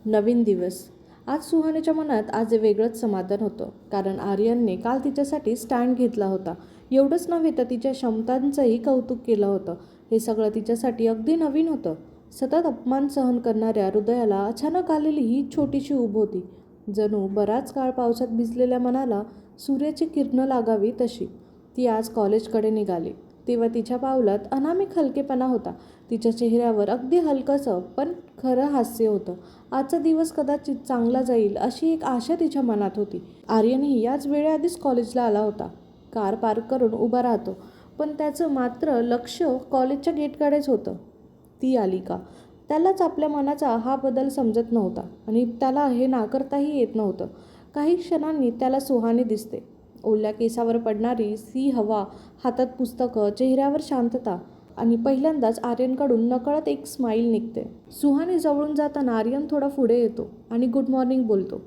नवीन दिवस. आज सुहानीच्या मनात आज वेगळंच समाधान होतं, कारण आर्यनने काल तिच्यासाठी स्टँड घेतला होता. एवढंच नव्हे तर तिच्या क्षमतांचंही कौतुक केलं होतं. हे सगळं तिच्यासाठी अगदी नवीन होतं. सतत अपमान सहन करणाऱ्या हृदयाला अचानक आलेली ही छोटीशी ऊब होती. जणू बराच काळ पावसात भिजलेल्या मनाला सूर्याची किरणं लागावी तशी. ती आज कॉलेजकडे निघाली तेव्हा तिच्या पावलात अनामिक हलकेपणा होता. तिच्या चेहऱ्यावर अगदी हलकंसं पण खरं हास्य होतं. आजचा दिवस कदाचित चांगला जाईल अशी एक आशा तिच्या मनात होती. आर्यनही याच वेळेआधीच कॉलेजला आला होता. कार पार्क करून उभा राहतो, पण त्याचं मात्र लक्ष कॉलेजच्या गेटकडेच होतं. ती आली का? त्यालाच आपल्या मनाचा हा बदल समजत नव्हता आणि त्याला हे नाकारताही येत नव्हतं. काही क्षणांनी त्याला सुहानी दिसते. ओल्या केसावर पडणारी सी हवा, हातात पुस्तकं, चेहऱ्यावर शांतता आणि पहिल्यांदाच आर्यनकडून नकळत एक स्माईल निघते. सुहानी जवळून जाताना आर्यन थोडा पुढे येतो आणि गुड मॉर्निंग बोलतो.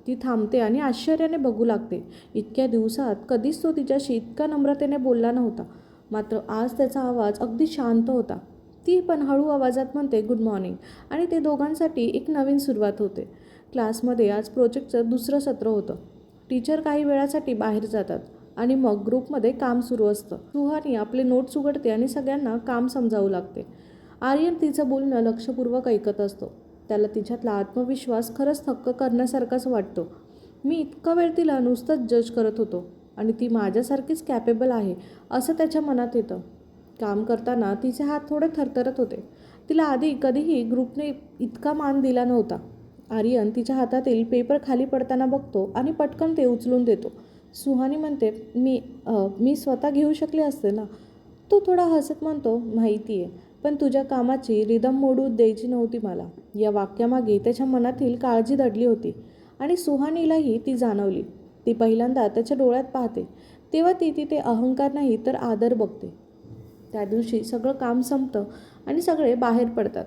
ती थांबते आणि आश्चर्याने बघू लागते. इतक्या दिवसात कधीच तो तिच्याशी इतका नम्रतेने बोलला नव्हता, मात्र आज त्याचा आवाज अगदी शांत होता. ती पण हळू आवाजात म्हणते गुड मॉर्निंग आणि ते दोघांसाठी एक नवीन सुरुवात होते. क्लासमध्ये आज प्रोजेक्टचं दुसरं सत्र होतं. टीचर काही वेळासाठी बाहेर जातात आणि मग ग्रुपमध्ये काम सुरू असतं. सुहानी आपले नोट्स उघडते आणि सगळ्यांना काम समजावू लागते. आर्यन तिचं बोलणं लक्षपूर्वक ऐकत असतो. त्याला तिच्यातला आत्मविश्वास खरंच थक्क करण्यासारखाच वाटतो. मी इतका वेळ तिला नुसतंच जज करत होतो आणि ती माझ्यासारखीच कॅपेबल आहे असं त्याच्या मनात येतं. काम करताना तिचे हात थोडे थरथरत होते. तिला आधी कधीही ग्रुपने इतका मान दिला नव्हता. आर्यन तिच्या हातातील पेपर खाली पडताना बघतो आणि पटकन ते उचलून देतो. सुहानी म्हणते मी स्वतः घेऊ शकले असते ना. तो थोडा हसत म्हणतो माहिती आहे, पण तुझ्या कामाची रिदम मोडू द्यायची नव्हती मला. या वाक्यामागे त्याच्या मनातील काळजी दडली होती आणि सुहानीलाही ती जाणवली. ती पहिल्यांदा त्याच्या डोळ्यात पाहते तेव्हा ती तिथे अहंकार नाही तर आदर बघते. त्या दिवशी सगळं काम संपतं आणि सगळे बाहेर पडतात.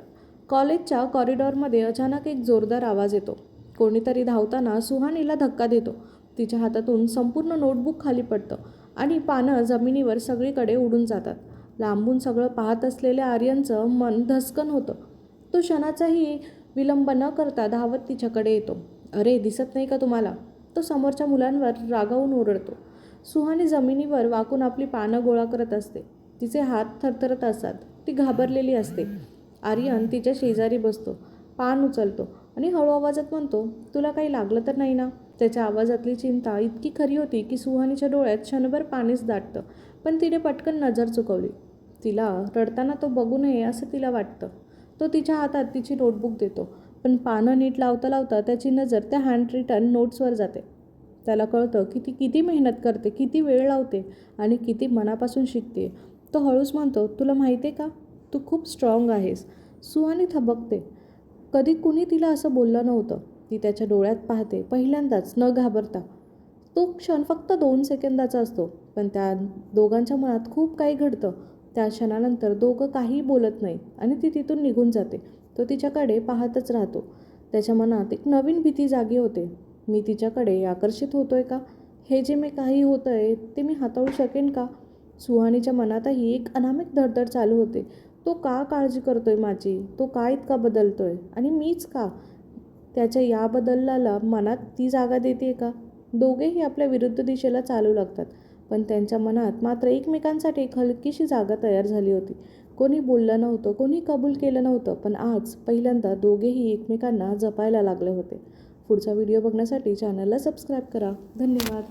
कॉलेजच्या कॉरिडॉरमध्ये अचानक एक जोरदार आवाज येतो. कोणीतरी धावताना सुहानीला धक्का देतो. तिच्या हातातून संपूर्ण नोटबुक खाली पडतं आणि पानं जमिनीवर सगळीकडे उडून जातात. लांबून सगळं पाहत असलेल्या आर्यनचं मन धस्कन होतं. तो क्षणाचाही विलंब न करता धावत तिच्याकडे येतो. अरे दिसत नाही का तुम्हाला? तो समोरच्या मुलांवर रागावून ओरडतो. सुहानी जमिनीवर वाकून आपली पानं गोळा करत असते. तिचे हात थरथरत असतात. ती घाबरलेली असते. आर्यन तिच्या शेजारी बसतो, पान उचलतो आणि हळू आवाजात म्हणतो तुला काही लागलं तर नाही ना? त्याच्या आवाजातली चिंता इतकी खरी होती की सुहानीच्या डोळ्यात क्षणभर पाणीच दाटतं. पण तिने पटकन नजर चुकवली. तिला रडताना तो बघू नये असं तिला वाटतं. तो तिच्या हातात तिची नोटबुक देतो, पण पानं नीट लावता लावता त्याची नजर त्या हँड रिटन नोट्सवर जाते. त्याला कळतं की ती किती मेहनत करते, किती वेळ लावते आणि किती मनापासून शिकते. तो हळूच म्हणतो तुला माहिती आहे का, तू खूप स्ट्रॉंग आहेस. सुहानी थबकते. कधी कुणी तिला असं बोललं नव्हतं. ती त्याच्या डोळ्यात पाहते, पहिल्यांदाच न घाबरता. तो क्षण फक्त 2 सेकंदाचा असतो, पण त्या दोघांच्या मनात खूप काही घडतं. त्या क्षणानंतर दोघं काहीही बोलत नाही आणि ती तिथून निघून जाते. तो तिच्याकडे पाहतच राहतो. त्याच्या मनात एक नवीन भीती जागी होते. मी तिच्याकडे आकर्षित होतोय का? हे जे मी काही होतंय ते मी हाताळू शकेन का? सुहानीच्या मनातही एक अनामिक धडधड चालू होते. तो का काळजी करतोय माझी? तो का इतका बदलतोय आणि मीच का? त्याच्या या बदलाला मनात ती जागा देते का? दोघेही आपल्या विरुद्ध दिशेला चालू लागतात, पण त्यांच्या मनात मात्र एकमेकांसाठी एक हलकीशी जागा तयार झाली होती. कोणी बोललं नव्हतं, कोणी कबूल केलं नव्हतं, पण आज पहिल्यांदा दोघेही एकमेकांना जपायला लागले होते. पुढचा व्हिडिओ बघण्यासाठी चॅनलला सबस्क्राईब करा. धन्यवाद.